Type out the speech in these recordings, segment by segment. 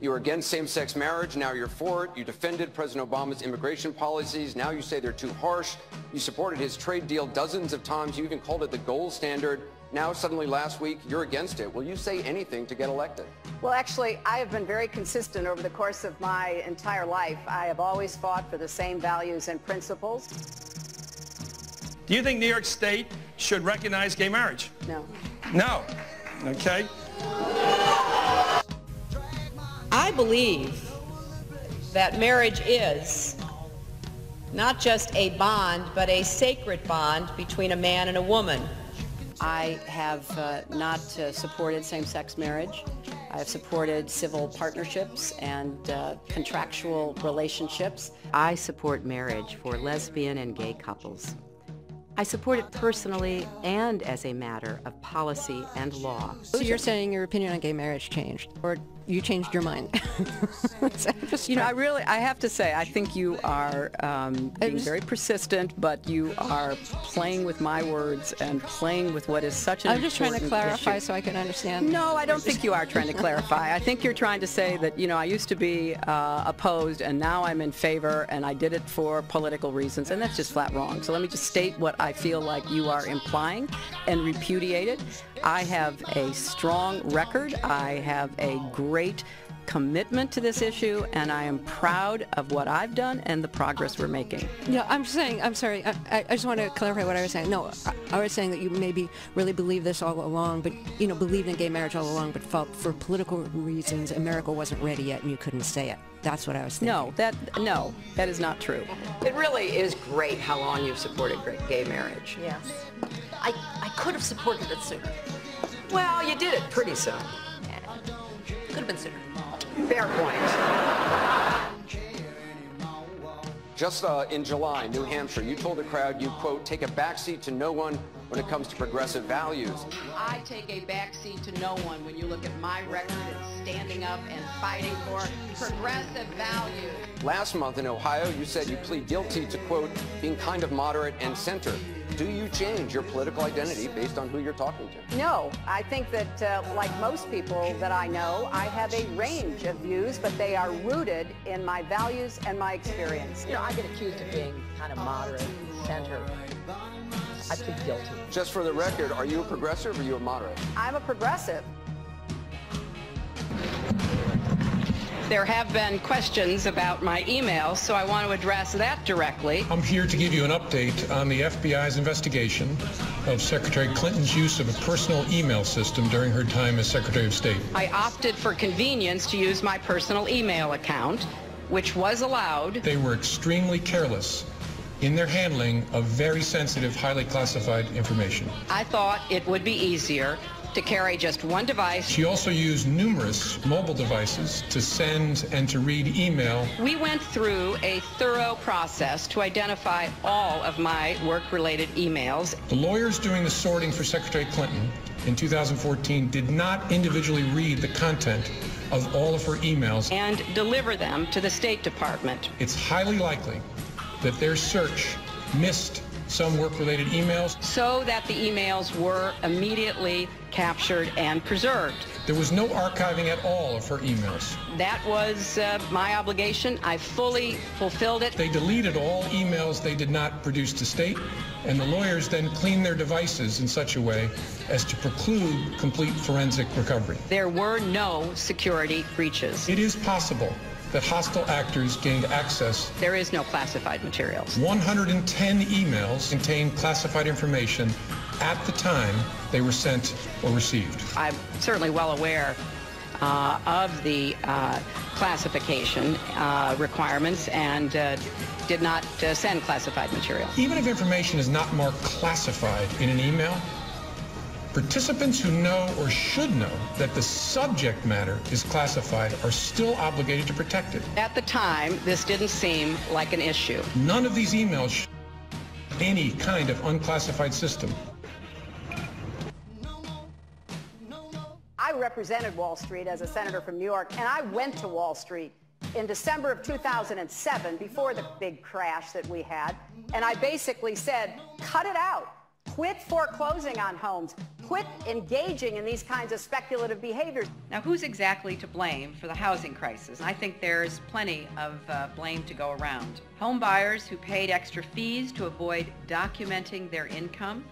You were against same-sex marriage, now you're for it. You defended President Obama's immigration policies, now you say they're too harsh. You supported his trade deal dozens of times. You even called it the gold standard. Now suddenly last week, you're against it. Will you say anything to get elected? Well, actually, I have been very consistent over the course of my entire life. I have always fought for the same values and principles. Do you think New York State should recognize gay marriage? No. No. Okay. I believe that marriage is not just a bond, but a sacred bond between a man and a woman. I have not supported same-sex marriage. I have supported civil partnerships and contractual relationships. I support marriage for lesbian and gay couples. I support it personally and as a matter of policy and law. So you're saying your opinion on gay marriage changed, or you changed your mind? You know, I have to say, I think you are being very persistent, but you are playing with my words and playing with what is such an I'm just trying to clarify issue. so I can understand. No, I don't think you are trying to clarify. I think you're trying to say that, you know, I used to be opposed and now I'm in favor and I did it for political reasons, and that's just flat wrong. So let me just state what I feel like you are implying and repudiate it. I have a strong record. I have a great commitment to this issue, and I am proud of what I've done and the progress we're making. Yeah, I'm saying, I'm sorry, I just want to clarify what I was saying. No, I was saying that you maybe really believed this all along, but, you know, believed in gay marriage all along, but felt for political reasons America wasn't ready yet and you couldn't say it. That's what I was thinking. No, that is not true. It really is great how long you've supported gay marriage. Yes. I could have supported it sooner. Well, you did it pretty soon. Could have been sooner. Fair point. Just in July, New Hampshire, you told the crowd you, quote, take a backseat to no one when it comes to progressive values. I take a backseat to no one when you look at my record and standing up and fighting for progressive values. Last month in Ohio, you said you plead guilty to, quote, being kind of moderate and center. Do you change your political identity based on who you're talking to? No, I think that like most people that I know, I have a range of views, but they are rooted in my values and my experience. You know, I get accused of being kind of moderate and center. I plead guilty. Just for the record, are you a progressive or are you a moderate? I'm a progressive. There have been questions about my emails, so I want to address that directly. I'm here to give you an update on the FBI's investigation of Secretary Clinton's use of a personal email system during her time as Secretary of State. I opted for convenience to use my personal email account, which was allowed. They were extremely careless in their handling of very sensitive, highly classified information. I thought it would be easier to carry just one device. She also used numerous mobile devices to send and to read email. We went through a thorough process to identify all of my work-related emails. The lawyers doing the sorting for Secretary Clinton in 2014 did not individually read the content of all of her emails and deliver them to the State Department. It's highly likely that their search missed some work-related emails, so that the emails were immediately captured and preserved. There was no archiving at all of her emails. That was my obligation. I fully fulfilled it. They deleted all emails they did not produce to state, and the lawyers then cleaned their devices in such a way as to preclude complete forensic recovery. There were no security breaches. It is possible that hostile actors gained access. There is no classified materials. 110 emails contained classified information at the time they were sent or received. I'm certainly well aware of the classification requirements and did not send classified material. Even if information is not marked classified in an email, participants who know or should know that the subject matter is classified are still obligated to protect it. At the time, this didn't seem like an issue. None of these emails show any kind of unclassified system. I represented Wall Street as a senator from New York, and I went to Wall Street in December of 2007, before the big crash that we had, and I basically said, cut it out. Quit foreclosing on homes. quit engaging in these kinds of speculative behaviors. Now, who's exactly to blame for the housing crisis? I think there's plenty of blame to go around. Home buyers who paid extra fees to avoid documenting their income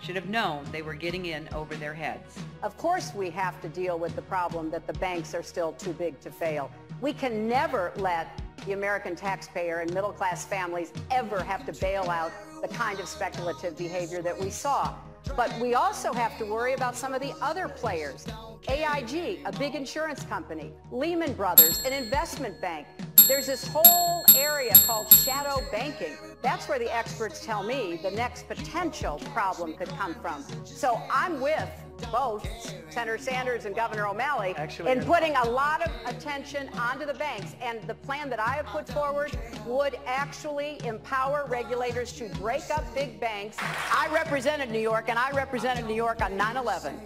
should have known they were getting in over their heads. Of course we have to deal with the problem that the banks are still too big to fail. We can never let the American taxpayer and middle-class families ever have to bail out the kind of speculative behavior that we saw. But we also have to worry about some of the other players. AIG, a big insurance company, Lehman Brothers, an investment bank. There's this whole area called shadow banking. That's where the experts tell me the next potential problem could come from. So I'm with both Senator Sanders and Governor O'Malley in putting a lot of attention onto the banks. And the plan that I have put forward would actually empower regulators to break up big banks. I represented New York, and I represented New York on 9/11.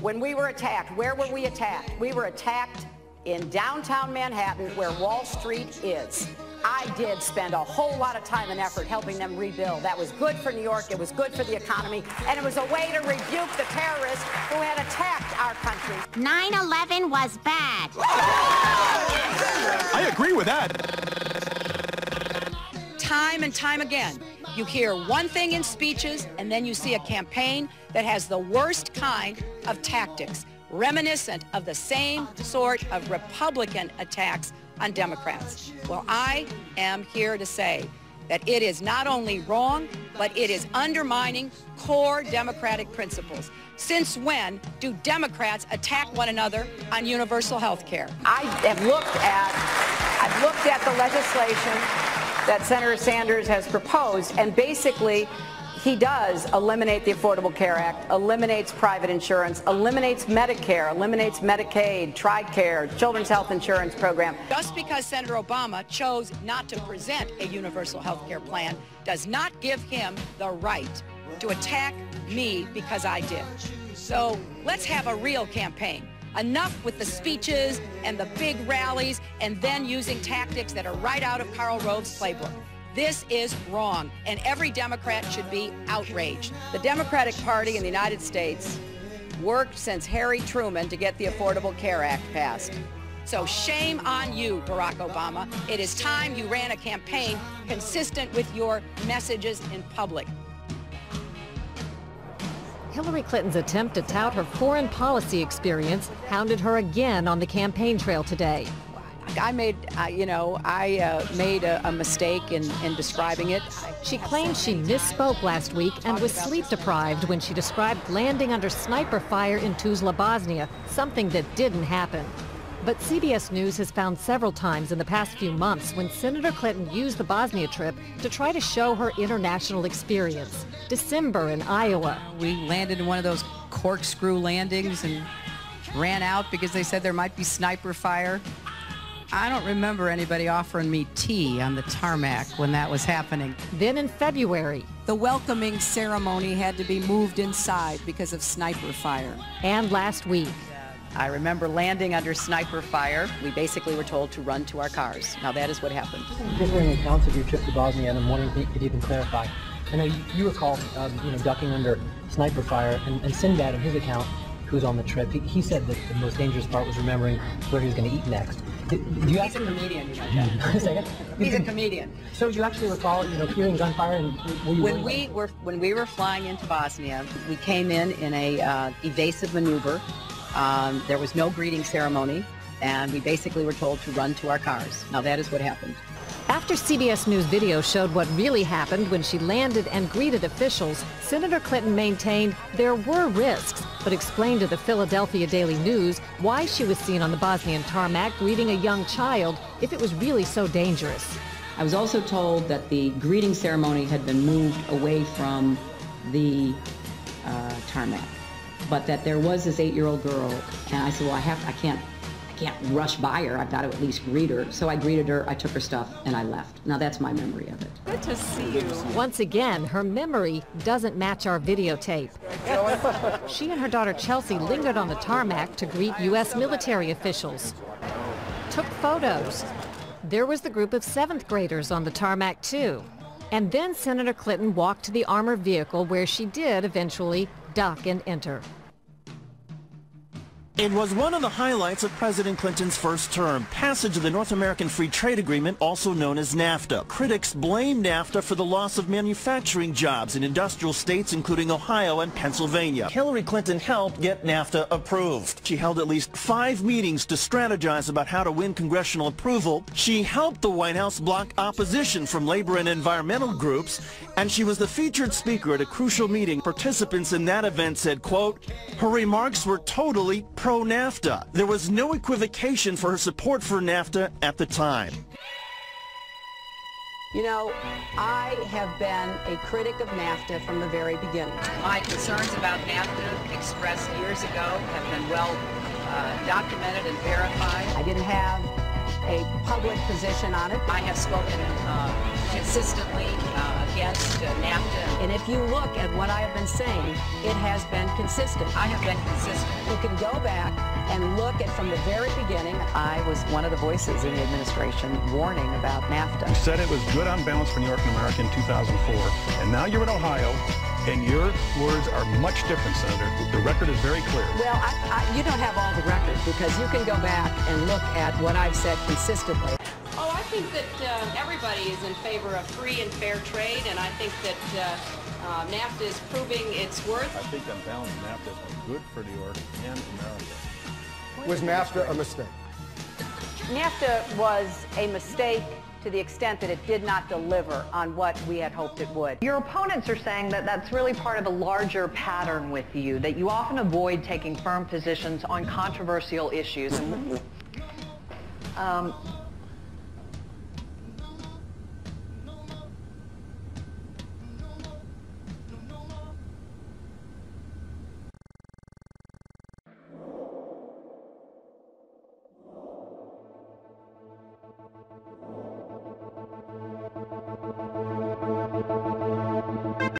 When we were attacked, where were we attacked? We were attacked in downtown Manhattan, where Wall Street is. I did spend a whole lot of time and effort helping them rebuild. That was good for New York, it was good for the economy, and it was a way to rebuke the terrorists who had attacked our country. 9/11 was bad. I agree with that. Time and time again, you hear one thing in speeches, and then you see a campaign that has the worst kind of tactics, reminiscent of the same sort of Republican attacks on Democrats. Well, I am here to say that it is not only wrong, but it is undermining core democratic principles. Since when do Democrats attack one another on universal health care? I've looked at the legislation that Senator Sanders has proposed, and basically he does eliminate the Affordable Care Act, eliminates private insurance, eliminates Medicare, eliminates Medicaid, TRICARE, Children's Health Insurance Program. Just because Senator Obama chose not to present a universal health care plan does not give him the right to attack me because I did. So let's have a real campaign. Enough with the speeches and the big rallies and then using tactics that are right out of Karl Rove's playbook. This is wrong, and every Democrat should be outraged. The Democratic Party in the United States worked since Harry Truman to get the Affordable Care Act passed. So shame on you, Barack Obama. It is time you ran a campaign consistent with your messages in public. Hillary Clinton's attempt to tout her foreign policy experience hounded her again on the campaign trail today. I made a mistake in describing it. She claimed she misspoke last week and was sleep-deprived when she described landing under sniper fire in Tuzla, Bosnia, something that didn't happen. But CBS News has found several times in the past few months when Senator Clinton used the Bosnia trip to try to show her international experience. December in Iowa. We landed in one of those corkscrew landings and ran out because they said there might be sniper fire. I don't remember anybody offering me tea on the tarmac when that was happening. Then in February. The welcoming ceremony had to be moved inside because of sniper fire. And last week. I remember landing under sniper fire. We basically were told to run to our cars. Now that is what happened. Differing accounts of your trip to Bosnia, and I'm wondering if you could even clarify. I know you recall, ducking under sniper fire, and Sinbad, in his account, who's on the trip, he said that the most dangerous part was remembering where he was going to eat next. He's a comedian, you know that. He's a comedian. So you actually recall, hearing gunfire, and when we were flying into Bosnia, we came in a evasive maneuver. There was no greeting ceremony, and we basically were told to run to our cars. Now that is what happened. After CBS News video showed what really happened when she landed and greeted officials, Senator Clinton maintained there were risks, but explained to the Philadelphia Daily News why she was seen on the Bosnian tarmac greeting a young child if it was really so dangerous. I was also told that the greeting ceremony had been moved away from the tarmac, but that there was this 8-year-old girl, and I said, well, I can't rush by her. I've got to at least greet her. So I greeted her, I took her stuff, and I left. Now that's my memory of it. Good to see you. Once again, her memory doesn't match our videotape. She and her daughter Chelsea lingered on the tarmac to greet U.S. military officials. Took photos. There was the group of 7th graders on the tarmac too. And then Senator Clinton walked to the armored vehicle where she did eventually dock and enter. It was one of the highlights of President Clinton's first term, passage of the North American Free Trade Agreement, also known as NAFTA. Critics blame NAFTA for the loss of manufacturing jobs in industrial states including Ohio and Pennsylvania. Hillary Clinton helped get NAFTA approved. She held at least 5 meetings to strategize about how to win congressional approval. She helped the White House block opposition from labor and environmental groups, and she was the featured speaker at a crucial meeting. Participants in that event said, quote, her remarks were totally pro-NAFTA. There was no equivocation for her support for NAFTA at the time. You know, I have been a critic of NAFTA from the very beginning. My concerns about NAFTA expressed years ago have been well documented and verified. I didn't have a public position on it. I have spoken consistently against NAFTA. And if you look at what I have been saying, it has been consistent. I have been consistent. You can go back and look at from the very beginning. I was one of the voices in the administration warning about NAFTA. You said it was good on balance for New York and America in 2004, and now you're in Ohio, and your words are much different, Senator. The record is very clear. Well, you don't have all the record, because you can go back and look at what I've said consistently. Oh, I think that everybody is in favor of free and fair trade, and I think that NAFTA is proving its worth. I think on balance, NAFTA is good for New York and America. Was NAFTA a mistake? NAFTA was a mistake to the extent that it did not deliver on what we had hoped it would. Your opponents are saying that that's really part of a larger pattern with you, that you often avoid taking firm positions on controversial issues.